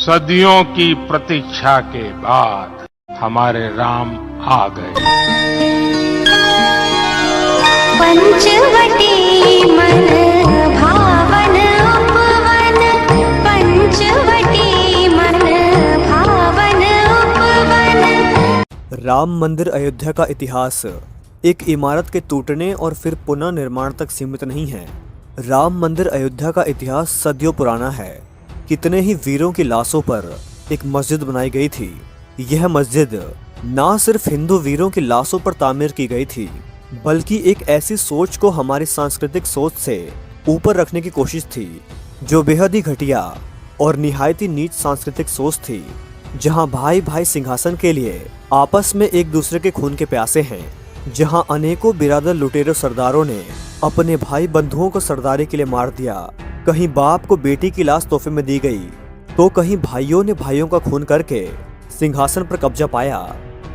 सदियों की प्रतीक्षा के बाद हमारे राम आ गए। पंचवटी मन भावन उपवन, पंचवटी मन भावन उपवन। राम मंदिर अयोध्या का इतिहास एक इमारत के टूटने और फिर पुनः निर्माण तक सीमित नहीं है। राम मंदिर अयोध्या का इतिहास सदियों पुराना है। कितने ही वीरों की लाशों पर एक मस्जिद बनाई गई थी। यह मस्जिद न सिर्फ हिंदू वीरों की लाशों पर तामीर की गई थी, बल्कि एक ऐसी सोच को हमारी सांस्कृतिक सोच से ऊपर रखने की कोशिश थी, जो बेहद ही घटिया और निहायती नीच सांस्कृतिक सोच थी, जहां भाई भाई सिंहासन के लिए आपस में एक दूसरे के खून के प्यासे हैं, जहां अनेकों बिरादर लुटेरों सरदारों ने अपने भाई बंधुओं को सरदारी के लिए मार दिया। कहीं बाप को बेटी की लाश तोहफे में दी गई, तो कहीं भाइयों ने भाइयों का खून करके सिंहासन पर कब्जा पाया।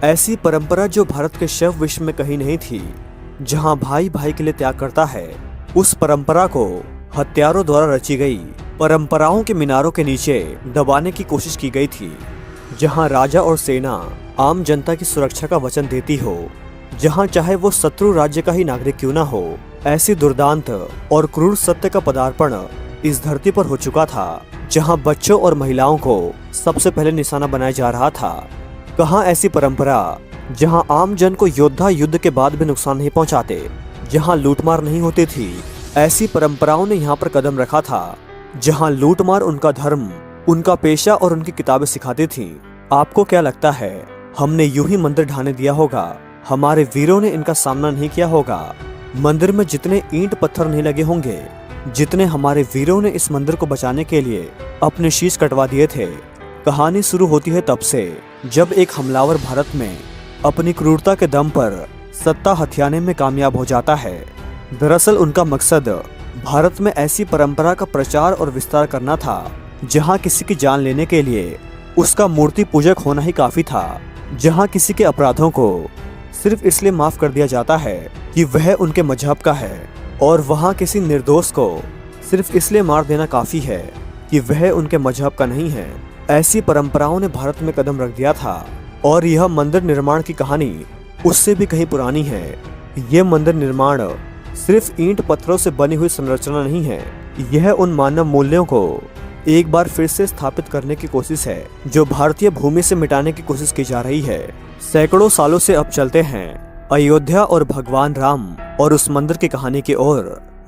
ऐसी परंपरा जो भारत के शव विश्व में कहीं नहीं थी, जहां भाई भाई के लिए त्याग करता है, उस परंपरा को हत्यारों द्वारा रची गई परंपराओं के मीनारों के नीचे दबाने की कोशिश की गई थी। जहां राजा और सेना आम जनता की सुरक्षा का वचन देती हो, जहां चाहे वो शत्रु राज्य का ही नागरिक क्यों ना हो, ऐसी दुर्दांत और क्रूर सत्य का पदार्पण इस धरती पर हो चुका था। जहां बच्चों और महिलाओं को सबसे पहले निशाना बनाया जा रहा था। कहां ऐसी परंपरा जहां आम जन को योद्धा युद्ध के बाद भी नुकसान नहीं पहुंचाते, जहां लूटमार नहीं होती थी। ऐसी परंपराओं ने यहाँ पर कदम रखा था, जहां लूटमार उनका धर्म, उनका पेशा और उनकी किताबें सिखाती थी। आपको क्या लगता है, हमने यूं ही मंदिर ढाने दिया होगा? हमारे वीरों ने इनका सामना नहीं किया होगा? मंदिर में जितने ईंट पत्थर नहीं लगे होंगे, जितने हमारे वीरों ने इस मंदिर को बचाने के लिए अपने शीश कटवा दिए थे। कहानी शुरू होती है तब से, जब एक हमलावर भारत में अपनी क्रूरता के दम पर सत्ता हथियाने में कामयाब हो जाता है। दरअसल उनका मकसद भारत में ऐसी परंपरा का प्रचार और विस्तार करना था, जहां किसी की जान लेने के लिए उसका मूर्ति पूजक होना ही काफी था, जहां किसी के अपराधों को सिर्फ इसलिए माफ कर दिया जाता है कि वह उनके मजहब का है, और वहां किसी निर्दोष को सिर्फ इसलिए मार देना काफी है कि वह उनके मजहब का नहीं है। ऐसी परंपराओं ने भारत में कदम रख दिया था, और यह मंदिर निर्माण की कहानी उससे भी कहीं पुरानी है। यह मंदिर निर्माण सिर्फ ईंट पत्थरों से बनी हुई संरचना नहीं है, यह उन मानव मूल्यों को एक बार फिर से स्थापित करने की कोशिश है, जो भारतीय भूमि से मिटाने की कोशिश की जा रही है। सैकड़ों सालों से अब चलते हैं अयोध्या और भगवान राम और उस मंदिर की कहानी की ओर।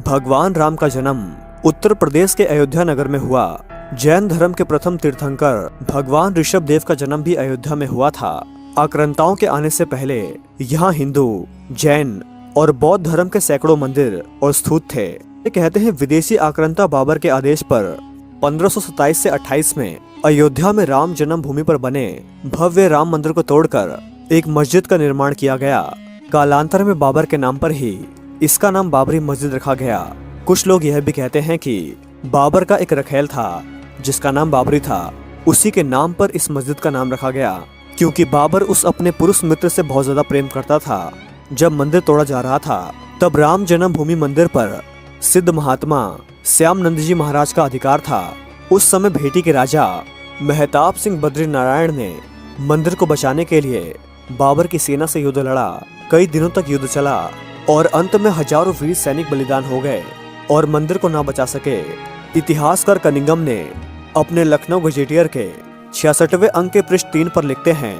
भगवान राम का जन्म उत्तर प्रदेश के अयोध्या नगर में हुआ। जैन धर्म के प्रथम तीर्थंकर भगवान ऋषभ देव का जन्म भी अयोध्या में हुआ था। आक्रांताओं के आने से पहले यहाँ हिंदू, जैन और बौद्ध धर्म के सैकड़ों मंदिर और स्तूप थे। ये कहते हैं विदेशी आक्रांता बाबर के आदेश पर 1527 से 28 में अयोध्या में राम जन्म भूमि पर बने भव्य राम मंदिर को तोड़कर एक मस्जिद का निर्माण किया गया। कालांतर में बाबर के नाम पर ही इसका नाम बाबरी मस्जिद रखा गया। कुछ लोग यह भी कहते हैं कि बाबर का एक रखेल था जिसका नाम बाबरी था, उसी के नाम पर इस मस्जिद का नाम रखा गया, क्योंकि बाबर उस अपने पुरुष मित्र से बहुत ज्यादा प्रेम करता था। जब मंदिर तोड़ा जा रहा था, तब राम जन्म भूमि मंदिर पर सिद्ध महात्मा श्याम नंद जी महाराज का अधिकार था। उस समय भेटी के राजा मेहताब सिंह बद्री नारायण ने मंदिर को बचाने के लिए बाबर की सेना से युद्ध लड़ा। कई दिनों तक युद्ध चला और अंत में हजारों वीर सैनिक बलिदान हो गए और मंदिर को ना बचा सके। इतिहासकार कनिंगम ने अपने लखनऊ गजेटियर के 66वें अंक के पृष्ठ 3 पर लिखते हैं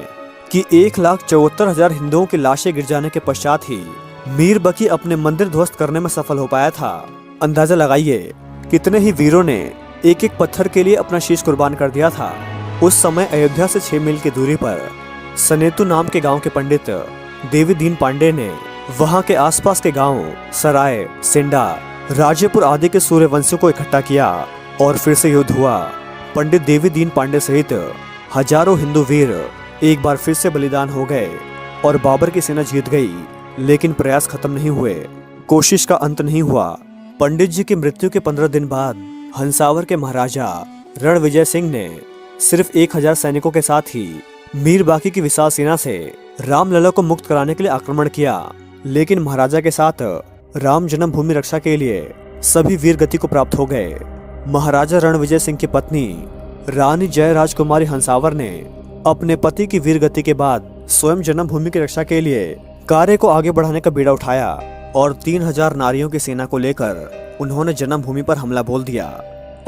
कि 1,74,000 हिंदुओं की लाशें गिर जाने के पश्चात ही मीर बकी अपने मंदिर ध्वस्त करने में सफल हो पाया था। अंदाजा लगाइए कितने ही वीरों ने एक एक पत्थर के लिए अपना शीश कुर्बान कर दिया था। उस समय अयोध्या से 6 मील की दूरी पर सनेतु नाम के गांव के पंडित देवी दीन पांडे ने वहां के आसपास के गांव सराय, सिंडा, राजेपुर आदि के सूर्यवंशियों को इकट्ठा किया और फिर से युद्ध हुआ। पंडित देवी दीन पांडे सहित हजारों हिंदू वीर एक बार फिर से बलिदान हो गए और बाबर की सेना जीत गई। लेकिन प्रयास खत्म नहीं हुए, कोशिश का अंत नहीं हुआ। पंडित जी की मृत्यु के 15 दिन बाद हंसावर के महाराजा रणविजय सिंह ने सिर्फ 1000 सैनिकों के साथ ही मीर बाकी की विशाल सेना से रामलला को मुक्त कराने के लिए आक्रमण किया। लेकिन महाराजा के साथ राम जन्मभूमि रक्षा के लिए सभी वीर गति को प्राप्त हो गए। महाराजा रणविजय सिंह की पत्नी रानी जय राजकुमारी हंसावर ने अपने पति की वीर गति के बाद स्वयं जन्मभूमि की रक्षा के लिए कार्य को आगे बढ़ाने का बीड़ा उठाया और 3000 नारियों की सेना को लेकर उन्होंने जन्मभूमि पर हमला बोल दिया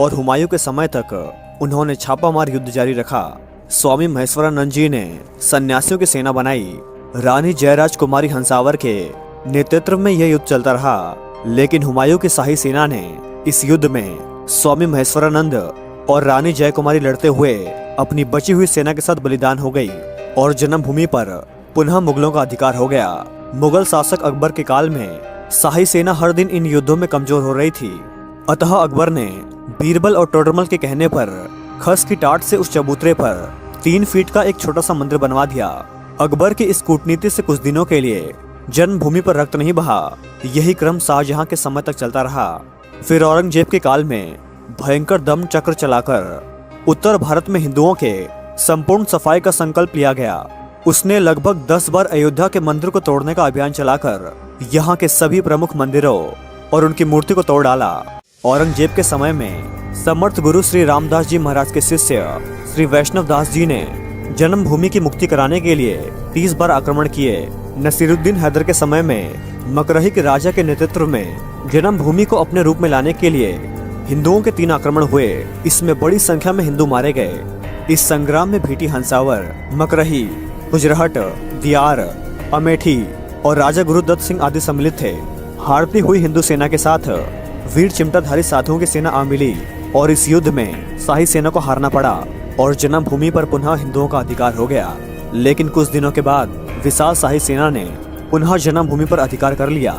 और हुमायूं के समय तक उन्होंने छापामार युद्ध जारी रखा। स्वामी महेश्वरानंद जी ने सन्यासियों की सेना बनाई। रानी जयराज कुमारी हंसावर के नेतृत्व में यह युद्ध चलता रहा, लेकिन हुमायूं की शाही सेना ने इस युद्ध में स्वामी महेश्वरानंद और रानी जय कुमारी लड़ते हुए अपनी बची हुई सेना के साथ बलिदान हो गई और जन्मभूमि पर पुनः मुगलों का अधिकार हो गया। मुगल शासक अकबर के काल में शाही सेना हर दिन इन युद्धों में कमजोर हो रही थी। अतः अकबर ने बीरबल और टोडरमल के कहने पर खस की टाट से उस चबूतरे पर 3 फीट का एक छोटा सा मंदिर बनवा दिया। अकबर की इस कूटनीति से कुछ दिनों के लिए जन्मभूमि पर रक्त नहीं बहा। यही क्रम शाहजहां के समय तक चलता रहा। फिर औरंगजेब के काल में भयंकर दम चक्र चलाकर उत्तर भारत में हिंदुओं के संपूर्ण सफाई का संकल्प लिया गया। उसने लगभग 10 बार अयोध्या के मंदिर को तोड़ने का अभियान चलाकर यहाँ के सभी प्रमुख मंदिरों और उनकी मूर्ति को तोड़ डाला। औरंगजेब के समय में समर्थ गुरु श्री रामदास जी महाराज के शिष्य श्री वैष्णव दास जी ने जन्मभूमि की मुक्ति कराने के लिए 30 बार आक्रमण किए। नसीरुद्दीन हैदर के समय में मकरही के राजा के नेतृत्व में जन्मभूमि को अपने रूप में लाने के लिए हिंदुओं के 3 आक्रमण हुए। इसमें बड़ी संख्या में हिंदू मारे गए। इस संग्राम में भीटी हंसावर, मकरही, गुजराहट, दियार, अमेठी और राजा गुरुदत्त सिंह आदि सम्मिलित थे। हारती हुई हिंदू सेना के साथ वीर चिमटाधारी साधुओं की सेना आ मिली और इस युद्ध में शाही सेना को हारना पड़ा और जन्मभूमि पर पुनः हिंदुओं का अधिकार हो गया। लेकिन कुछ दिनों के बाद विशाल शाही सेना ने पुनः जन्मभूमि पर अधिकार कर लिया।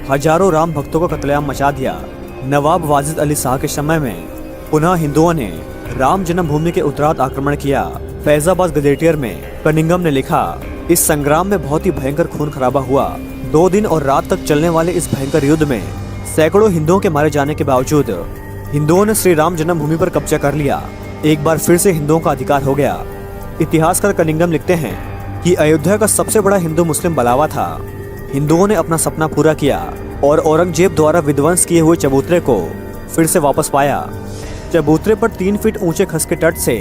हजारों राम भक्तों को कत्लेआम मचा दिया। नवाब वाजिद अली शाह के समय में पुनः हिंदुओं ने राम जन्मभूमि के उत्तरार्ध आक्रमण किया। फैजाबाद गजेटियर में कनिंगम ने लिखा, इस संग्राम में बहुत ही भयंकर खून खराबा हुआ। 2 दिन और रात तक चलने वाले इस भयंकर युद्ध में सैकड़ों हिंदुओं के मारे जाने के बावजूद हिंदुओं ने श्री राम जन्मभूमि पर कब्जा कर लिया। एक बार फिर से हिंदुओं का अधिकार हो गया। इतिहासकार कनिंगम लिखते हैं कि अयोध्या का सबसे बड़ा हिंदू मुस्लिम बलावा था। हिंदुओं ने अपना सपना पूरा किया और औरंगजेब द्वारा विध्वंस किए हुए चबूतरे को फिर से वापस पाया। चबूतरे पर 3 फीट ऊंचे खस के तट से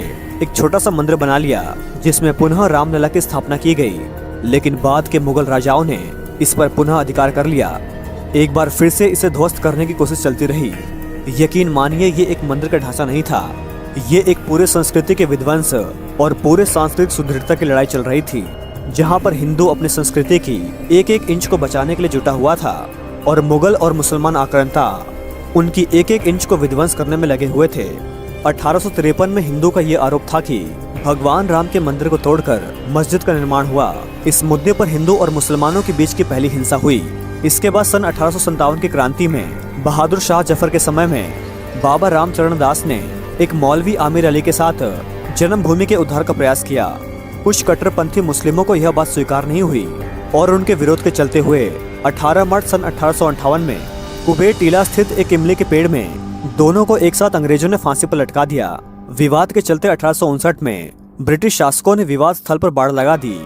एक छोटा सा मंदिर बना लिया, जिसमें पुनः रामलला की स्थापना की गई। लेकिन बाद के मुगल राजाओं ने इस पर पुनः अधिकार कर लिया। एक बार फिर से इसे ध्वस्त करने की कोशिश चलती रही। यकीन मानिए, ये एक मंदिर का ढांचा नहीं था, ये एक पूरे संस्कृति के विध्वंस और पूरे सांस्कृतिक सुदृढ़ता की लड़ाई चल रही थी, जहां पर हिंदू अपनी संस्कृति की एक इंच को बचाने के लिए जुटा हुआ था और मुगल और मुसलमान आक्रांता उनकी एक इंच को विध्वंस करने में लगे हुए थे। 1853 में हिंदू का ये आरोप था कि भगवान राम के मंदिर को तोड़कर मस्जिद का निर्माण हुआ। इस मुद्दे पर हिंदू और मुसलमानों के बीच की पहली हिंसा हुई। इसके बाद सन 1857 की क्रांति में बहादुर शाह जफर के समय में बाबा रामचरण दास ने एक मौलवी आमिर अली के साथ जन्मभूमि के उद्धार का प्रयास किया। कुछ कट्टरपंथी मुस्लिमों को यह बात स्वीकार नहीं हुई और उनके विरोध के चलते हुए 18 मार्च सन 1858 में कुबेर टीला स्थित एक इमली के पेड़ में दोनों को एक साथ अंग्रेजों ने फांसी पर लटका दिया। विवाद के चलते 1859 में ब्रिटिश शासकों ने विवाद स्थल पर बाड़ लगा दी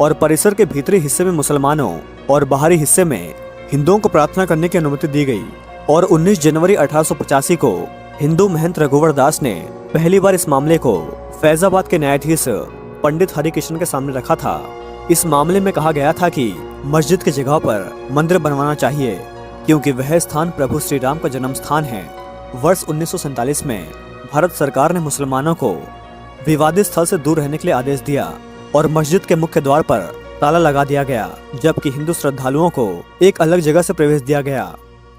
और परिसर के भीतरी हिस्से में मुसलमानों और बाहरी हिस्से में हिंदुओं को प्रार्थना करने की अनुमति दी गई। और 19 जनवरी 1885 को हिंदू महंत रघुवर दास ने पहली बार इस मामले को फैजाबाद के न्यायाधीश पंडित हरिकृष्ण के सामने रखा था। इस मामले में कहा गया था कि मस्जिद की जगह पर मंदिर बनवाना चाहिए, क्योंकि वह स्थान प्रभु श्री राम का जन्म स्थान है। वर्ष 1947 में भारत सरकार ने मुसलमानों को विवादित स्थल से दूर रहने के लिए आदेश दिया और मस्जिद के मुख्य द्वार पर ताला लगा दिया गया, जबकि हिंदू श्रद्धालुओं को एक अलग जगह से प्रवेश दिया गया।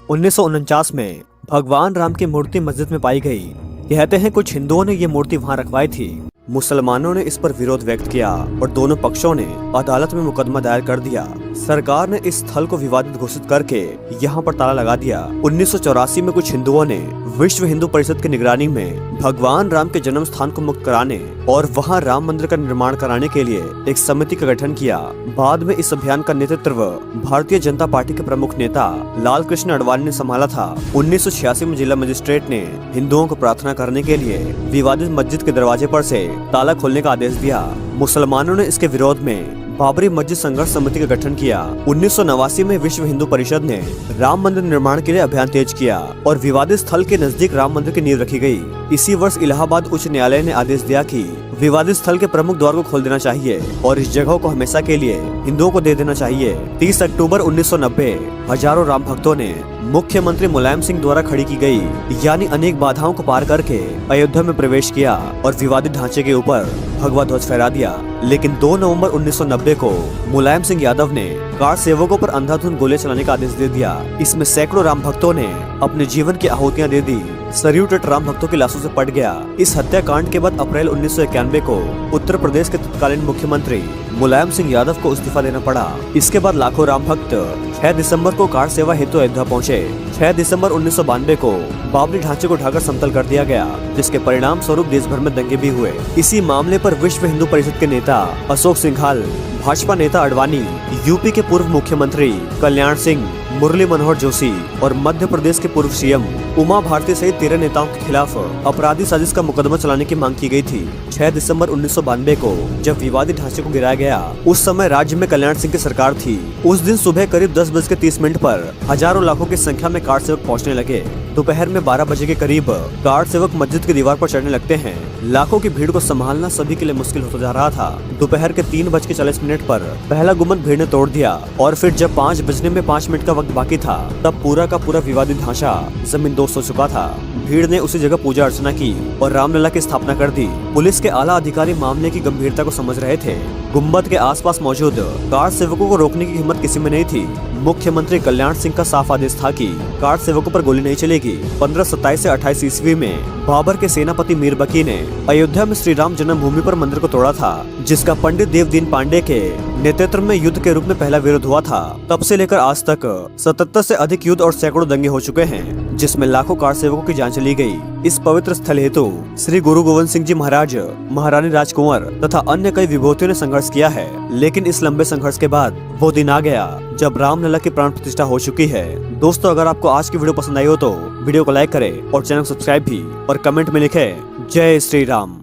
1949 में भगवान राम की मूर्ति मस्जिद में पाई गई। कहते हैं कुछ हिंदुओं ने ये मूर्ति वहां रखवाई थी। मुसलमानों ने इस पर विरोध व्यक्त किया और दोनों पक्षों ने अदालत में मुकदमा दायर कर दिया। सरकार ने इस स्थल को विवादित घोषित करके यहाँ पर ताला लगा दिया। 1984 में कुछ हिंदुओं ने विश्व हिंदू परिषद की निगरानी में भगवान राम के जन्म स्थान को मुक्त कराने और वहाँ राम मंदिर का निर्माण कराने के लिए एक समिति का गठन किया। बाद में इस अभियान का नेतृत्व भारतीय जनता पार्टी के प्रमुख नेता लाल कृष्ण आडवाणी ने संभाला था। 1986 में जिला मजिस्ट्रेट ने हिंदुओं को प्रार्थना करने के लिए विवादित मस्जिद के दरवाजे पर से ताला खोलने का आदेश दिया। मुसलमानों ने इसके विरोध में बाबरी मस्जिद संघर्ष समिति का गठन किया। 1989 में विश्व हिंदू परिषद ने राम मंदिर निर्माण के लिए अभियान तेज किया और विवादित स्थल के नजदीक राम मंदिर की नींव रखी गई। इसी वर्ष इलाहाबाद उच्च न्यायालय ने आदेश दिया कि विवादित स्थल के प्रमुख द्वार को खोल देना चाहिए और इस जगह को हमेशा के लिए हिंदुओं को दे देना चाहिए। 30 अक्टूबर 1990 हजारों राम भक्तों ने मुख्यमंत्री मुलायम सिंह द्वारा खड़ी की गई यानी अनेक बाधाओं को पार करके अयोध्या में प्रवेश किया और विवादित ढांचे के ऊपर भगवा ध्वज फहरा दिया। लेकिन 2 नवंबर 1990 को मुलायम सिंह यादव ने कार सेवकों पर अंधाधुंध गोले चलाने का आदेश दे दिया। इसमें सैकड़ों राम भक्तों ने अपने जीवन की आहुतियां दे दी। सरयू तट राम भक्तों की लाशों से पट गया। इस हत्याकांड के बाद अप्रैल 1991 को उत्तर प्रदेश के तत्कालीन मुख्यमंत्री मुलायम सिंह यादव को इस्तीफा देना पड़ा। इसके बाद लाखों राम भक्त 6 दिसंबर को कार सेवा हेतु अयोध्या पहुंचे। 6 दिसंबर 1992 को बाबरी ढांचे को ढाकर समतल कर दिया गया, जिसके परिणाम स्वरूप देश भर में दंगे भी हुए। इसी मामले पर विश्व हिंदू परिषद के नेता अशोक सिंघाल, भाजपा नेता अडवाणी, यूपी के पूर्व मुख्यमंत्री कल्याण सिंह, मुरली मनोहर जोशी और मध्य प्रदेश के पूर्व सीएम उमा भारती सहित 13 नेताओं के खिलाफ अपराधी साजिश का मुकदमा चलाने की मांग की गई थी। 6 दिसंबर 1992 को जब विवादित ढांचे को गिराया गया, उस समय राज्य में कल्याण सिंह की सरकार थी। उस दिन सुबह करीब 10:30 पर हजारों लाखों की संख्या में कार सेवक पहुँचने लगे। दोपहर में 12 बजे के करीब कार सेवक मस्जिद की दीवार पर चढ़ने लगते हैं। लाखों की भीड़ को संभालना सभी के लिए मुश्किल होता जा रहा था। दोपहर के 3:40 पर पहला गुम्बद भीड़ ने तोड़ दिया और फिर जब 5 बजने में 5 मिनट का वक्त बाकी था, तब पूरा का पूरा विवादित ढांचा जमींदोज हो चुका था। भीड़ ने उसी जगह पूजा अर्चना की और रामलला की स्थापना कर दी। पुलिस के आला अधिकारी मामले की गंभीरता को समझ रहे थे। गुम्बद के आसपास मौजूद कार सेवकों को रोकने की हिम्मत किसी में नहीं थी। मुख्यमंत्री कल्याण सिंह का साफ आदेश था कि कार सेवकों पर गोली नहीं चलेगी। 1527 से 28 ईस्वी में बाबर के सेनापति मीर बकी ने अयोध्या में श्री राम जन्मभूमि पर मंदिर को तोड़ा था, जिसका पंडित देवदीन पांडे के नेतृत्व में युद्ध के रूप में पहला विरोध हुआ था। तब से लेकर आज तक 77 से अधिक युद्ध और सैकड़ों दंगे हो चुके हैं, जिसमें लाखों कार सेवकों की जान चली गई। इस पवित्र स्थल हेतु श्री गुरु गोविंद सिंह जी महाराज, महारानी राजकुंवर तथा अन्य कई विभूतियों ने संघर्ष किया है। लेकिन इस लंबे संघर्ष के बाद वो दिन आ गया जब रामलला की प्राण प्रतिष्ठा हो चुकी है। दोस्तों, अगर आपको आज की वीडियो पसंद आई हो तो वीडियो को लाइक करें और चैनल को सब्सक्राइब भी और कमेंट में लिखें जय श्री राम।